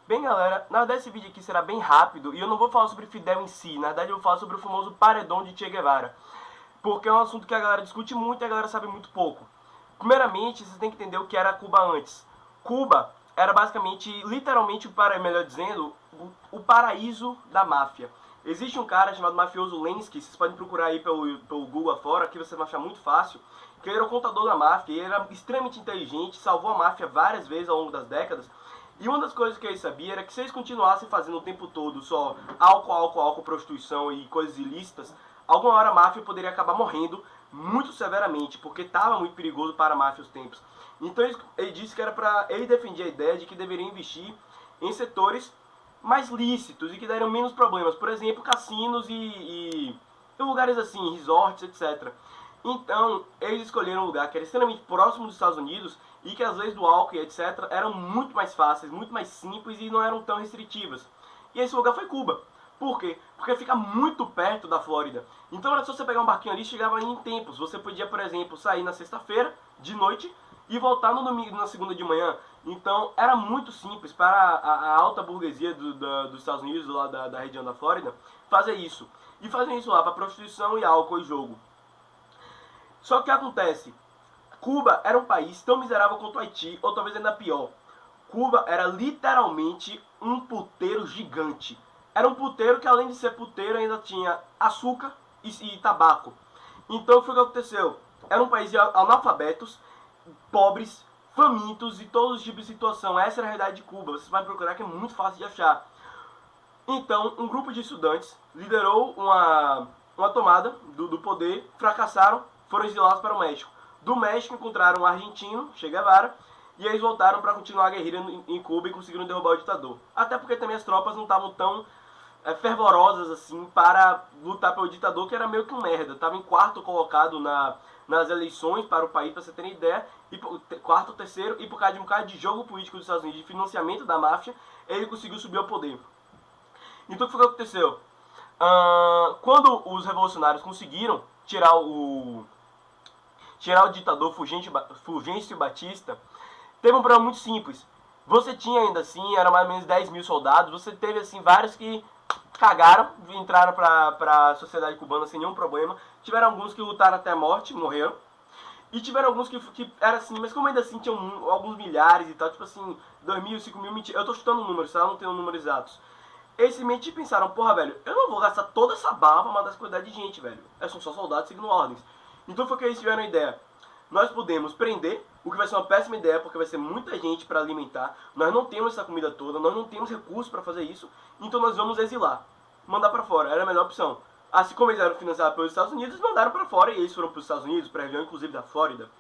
Bem, galera, na verdade esse vídeo aqui será bem rápido e eu não vou falar sobre Fidel em si, na verdade eu vou falar sobre o famoso paredão de Che Guevara, porque é um assunto que a galera discute muito e a galera sabe muito pouco. Primeiramente, você tem que entender o que era Cuba antes. Cuba era basicamente, literalmente, melhor dizendo, o paraíso da máfia. Existe um cara chamado mafioso Lenski, vocês podem procurar aí pelo Google afora, que você vai achar muito fácil, que ele era o contador da máfia, ele era extremamente inteligente, salvou a máfia várias vezes ao longo das décadas. E uma das coisas que ele sabia era que se eles continuassem fazendo o tempo todo só álcool, prostituição e coisas ilícitas, alguma hora a máfia poderia acabar morrendo muito severamente, porque estava muito perigoso para a máfia os tempos. Então ele disse que era para ele defendia a ideia de que deveria investir em setores mais lícitos e que dariam menos problemas, por exemplo, cassinos e lugares assim, resorts, etc. Então, eles escolheram um lugar que era extremamente próximo dos Estados Unidos e que as leis do álcool e etc. eram muito mais fáceis, muito mais simples e não eram tão restritivas. E esse lugar foi Cuba. Por quê? Porque fica muito perto da Flórida. Então era só você pegar um barquinho ali e chegava em tempos. Você podia, por exemplo, sair na sexta-feira, de noite, e voltar no domingo, na segunda de manhã. Então era muito simples para a alta burguesia dos Estados Unidos, lá da região da Flórida, fazer isso. E fazem isso lá para prostituição e álcool e jogo. Só que o que acontece? Cuba era um país tão miserável quanto o Haiti, ou talvez ainda pior. Cuba era literalmente um puteiro gigante. Era um puteiro que, além de ser puteiro, ainda tinha açúcar e tabaco. Então, foi o que aconteceu. Era um país de analfabetos, pobres, famintos e todos os tipos de situação. Essa era a realidade de Cuba. Vocês vão procurar, que é muito fácil de achar. Então, um grupo de estudantes liderou uma tomada do poder, fracassaram, foram exilados para o México. Do México encontraram um argentino, Che Guevara, e eles voltaram para continuar a guerrilha em Cuba e conseguiram derrubar o ditador. Até porque também as tropas não estavam tão fervorosas assim para lutar pelo ditador, que era meio que um merda. Estava em quarto colocado nas eleições para o país, para você ter ideia, e quarto, terceiro, e por causa de um bocado de jogo político dos Estados Unidos, de financiamento da máfia, ele conseguiu subir ao poder. Então o que foi que aconteceu? Quando os revolucionários conseguiram tirar o ditador Fulgêncio Batista, teve um problema muito simples. Você tinha ainda assim, eram mais ou menos 10 mil soldados, você teve assim vários que cagaram, entraram para a sociedade cubana sem nenhum problema. Tiveram alguns que lutaram até a morte, morreram. E tiveram alguns que era assim, mas como ainda assim tinham alguns milhares e tal, tipo assim, 2 mil, 5 mil, eu tô chutando números, tá? Eu não tenho números exatos. Eles simplesmente pensaram, porra, velho, eu não vou gastar toda essa bala pra matar essa quantidade de gente, velho. São só soldados seguindo ordens. Então foi que eles tiveram a ideia. Nós podemos prender, o que vai ser uma péssima ideia, porque vai ser muita gente para alimentar. Nós não temos essa comida toda, nós não temos recursos para fazer isso, então nós vamos exilar. Mandar para fora, era a melhor opção. Assim como eles eram financiados pelos Estados Unidos, mandaram para fora e eles foram para os Estados Unidos, para a região inclusive da Flórida.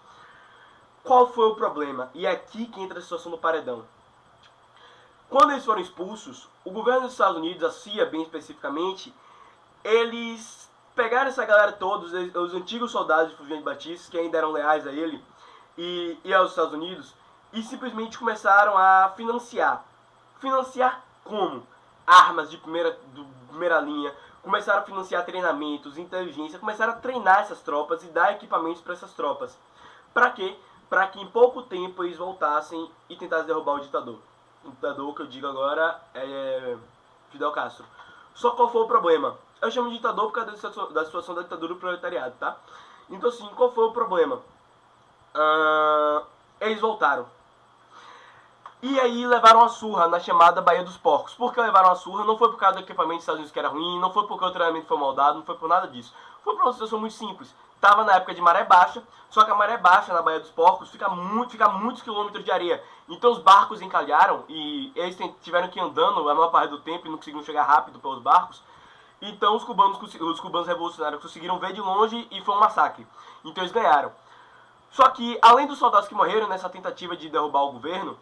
Qual foi o problema? E é aqui que entra a situação do paredão. Quando eles foram expulsos, o governo dos Estados Unidos, a CIA bem especificamente, eles pegaram essa galera toda, os antigos soldados de Fulgêncio Batista, que ainda eram leais a ele e aos Estados Unidos, e simplesmente começaram a financiar. Financiar como? Armas de primeira linha, começaram a financiar treinamentos, inteligência, começaram a treinar essas tropas e dar equipamentos para essas tropas. Para quê? Para que em pouco tempo eles voltassem e tentassem derrubar o ditador. O ditador que eu digo agora é Fidel Castro. Só qual foi o problema? Eu chamo de ditador por causa da situação da ditadura do proletariado, tá? Então assim, qual foi o problema? Eles voltaram. E aí levaram a surra na chamada Baía dos Porcos. Por que levaram a surra? Não foi por causa do equipamento dos Estados Unidos que era ruim, não foi porque o treinamento foi mal dado, não foi por nada disso. Foi por uma situação muito simples. Tava na época de maré baixa, só que a maré baixa na Baía dos Porcos fica muitos quilômetros de areia. Então os barcos encalharam e eles tiveram que ir andando a maior parte do tempo e não conseguiram chegar rápido pelos barcos. Então os cubanos revolucionários conseguiram ver de longe e foi um massacre. Então eles ganharam. Só que, além dos soldados que morreram nessa tentativa de derrubar o governo,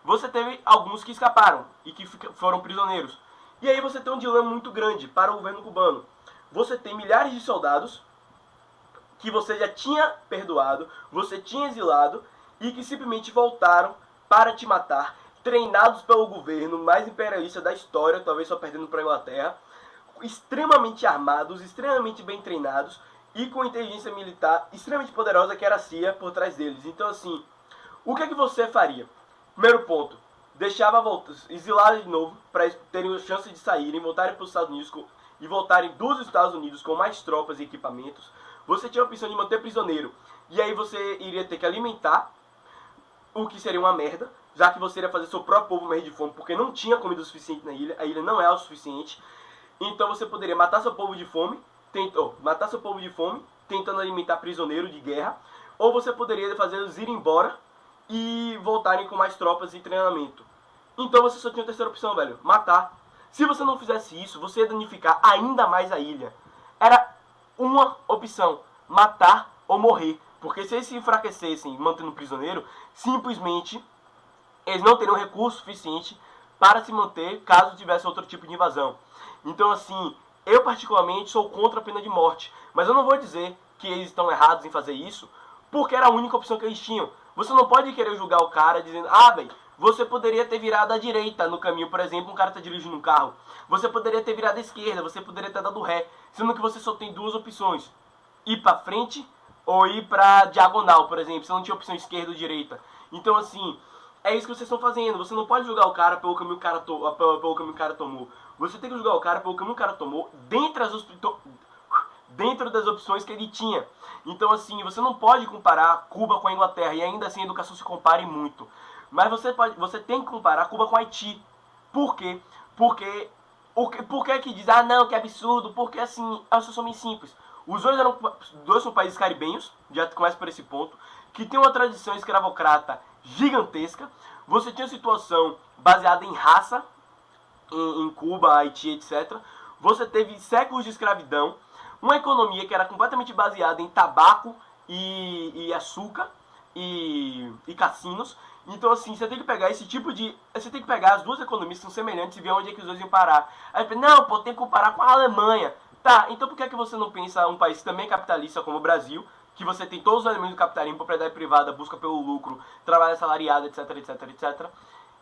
você teve alguns que escaparam e que foram prisioneiros. E aí você tem um dilema muito grande para o governo cubano. Você tem milhares de soldados que você já tinha perdoado, você tinha exilado e que simplesmente voltaram para te matar, treinados pelo governo mais imperialista da história, talvez só perdendo para a Inglaterra, extremamente armados, extremamente bem treinados e com inteligência militar extremamente poderosa, que era a CIA por trás deles. Então assim, o que é que você faria? Primeiro ponto, deixava exilar de novo para terem chance de saírem, voltarem para os Estados Unidos e voltarem dos Estados Unidos com mais tropas e equipamentos. Você tinha a opção de manter prisioneiro, e aí você iria ter que alimentar, o que seria uma merda, já que você iria fazer seu próprio povo morrer de fome, porque não tinha comida o suficiente na ilha, a ilha não é o suficiente. Então você poderia matar seu povo de fome, tentando alimentar prisioneiro de guerra, ou você poderia fazê-los ir embora e voltarem com mais tropas e treinamento. Então você só tinha a terceira opção, velho, matar. Se você não fizesse isso, você ia danificar ainda mais a ilha. Era uma opção, matar ou morrer. Porque se eles se enfraquecessem mantendo o prisioneiro, simplesmente eles não teriam recurso suficiente para se manter caso tivesse outro tipo de invasão. Então, assim, eu particularmente sou contra a pena de morte. Mas eu não vou dizer que eles estão errados em fazer isso, porque era a única opção que eles tinham. Você não pode querer julgar o cara dizendo, velho, você poderia ter virado à direita no caminho, por exemplo, um cara está dirigindo um carro. Você poderia ter virado à esquerda, você poderia ter dado ré, sendo que você só tem duas opções. Ir para frente ou ir para diagonal, por exemplo. Você não tinha opção esquerda ou direita. Então, assim, é isso que vocês estão fazendo. Você não pode julgar o cara pelo caminho que o cara tomou. Você tem que julgar o cara pelo caminho que o cara tomou dentro das opções que ele tinha. Então, assim, você não pode comparar Cuba com a Inglaterra, e ainda assim a educação se compare muito. Mas você tem que comparar Cuba com Haiti. Por quê? Porque que diz, não, que absurdo, porque assim, é uma situação bem simples. Os dois são países caribenhos, já começa por esse ponto, que tem uma tradição escravocrata gigantesca. Você tinha uma situação baseada em raça, em Cuba, Haiti, etc. Você teve séculos de escravidão, uma economia que era completamente baseada em tabaco e açúcar e cassinos. Então, assim, você tem que pegar você tem que pegar as duas economias que são semelhantes e ver onde é que os dois iam parar. Aí, não, pô, tem que comparar com a Alemanha. Tá, então por que é que você não pensa um país também capitalista como o Brasil, que você tem todos os elementos do capitalismo, propriedade privada, busca pelo lucro, trabalho assalariado, etc, etc, etc,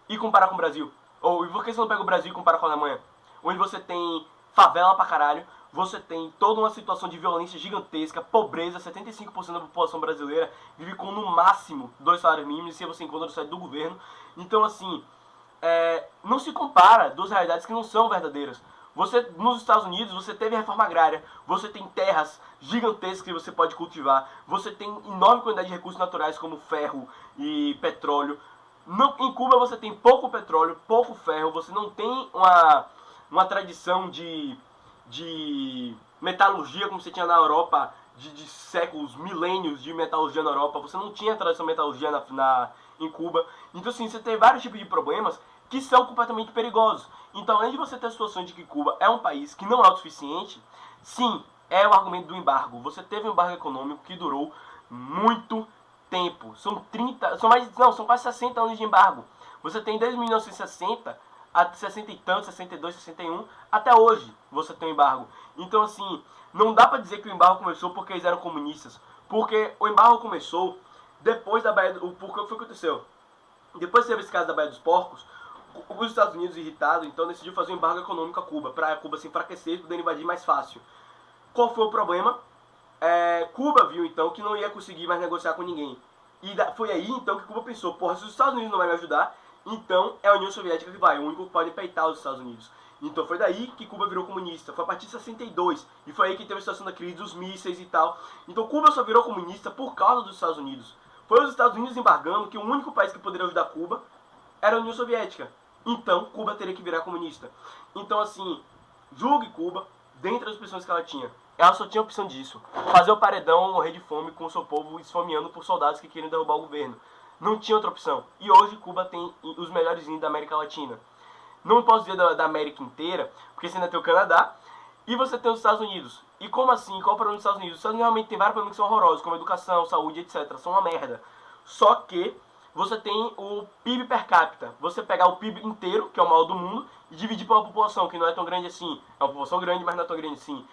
e comparar com o Brasil? Ou por que você não pega o Brasil e compara com a Alemanha? Onde você tem favela pra caralho, você tem toda uma situação de violência gigantesca, pobreza, 75% da população brasileira vive com no máximo 2 salários mínimos, se você encontra no site do governo. Então, assim, não se compara duas realidades que não são verdadeiras. Nos Estados Unidos, você teve reforma agrária, você tem terras gigantescas que você pode cultivar, você tem enorme quantidade de recursos naturais como ferro e petróleo. Em Cuba você tem pouco petróleo, pouco ferro, você não tem uma tradição de metalurgia como você tinha na Europa, de séculos, milênios de metalurgia na Europa. Você não tinha tradição de metalurgia em Cuba. Então, assim, você tem vários tipos de problemas que são completamente perigosos. Então, além de você ter a situação de que Cuba é um país que não é autossuficiente, sim, é o argumento do embargo. Você teve um embargo econômico que durou muito tempo. São quase 60 anos de embargo. Você tem desde 1960 a 60 e tanto, 62, 61, até hoje você tem um embargo. Então, assim, não dá pra dizer que o embargo começou porque eles eram comunistas. Porque o embargo começou depois da Baía do... Por que foi que aconteceu? Depois que teve esse caso da Baía dos Porcos, os Estados Unidos, irritados, então decidiu fazer um embargo econômico a Cuba, para Cuba se enfraquecer e poder invadir mais fácil. Qual foi o problema? Cuba viu então que não ia conseguir mais negociar com ninguém. E foi aí então que Cuba pensou, porra, se os Estados Unidos não vai me ajudar, então é a União Soviética que vai, o único que pode peitar os Estados Unidos. Então foi daí que Cuba virou comunista, foi a partir de 62, e foi aí que teve a situação da crise dos mísseis e tal. Então Cuba só virou comunista por causa dos Estados Unidos. Foi os Estados Unidos embargando que o único país que poderia ajudar Cuba era a União Soviética. Então Cuba teria que virar comunista. Então, assim, julgue Cuba dentre as opções que ela tinha. Ela só tinha a opção disso: fazer o paredão morrer de fome com o seu povo esfomeando por soldados que queriam derrubar o governo. Não tinha outra opção. E hoje Cuba tem os melhores índios da América Latina. Não posso dizer da América inteira, porque você ainda tem o Canadá e você tem os Estados Unidos. E como assim? Qual é o problema dos Estados Unidos? Os Estados Unidos realmente tem vários problemas que são horrorosos, como educação, saúde, etc. São uma merda. Só que você tem o PIB per capita. Você pegar o PIB inteiro, que é o maior do mundo, e dividir por uma população que não é tão grande assim. É uma população grande, mas não é tão grande assim.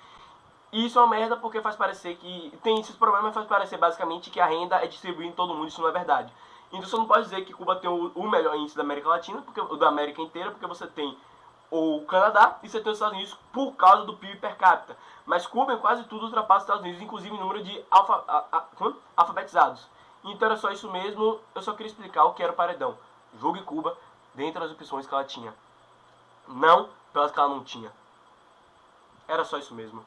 E isso é uma merda porque faz parecer que... Tem esses problemas, faz parecer basicamente que a renda é distribuída em todo mundo. Isso não é verdade. Então você não pode dizer que Cuba tem o melhor índice da América Latina, da América inteira, porque você tem o Canadá e você tem os Estados Unidos por causa do PIB per capita. Mas Cuba em quase tudo ultrapassa os Estados Unidos, inclusive em número de alfabetizados. Então era só isso mesmo, eu só queria explicar o que era o paredão. Julgue Cuba dentre as opções que ela tinha. Não pelas que ela não tinha. Era só isso mesmo.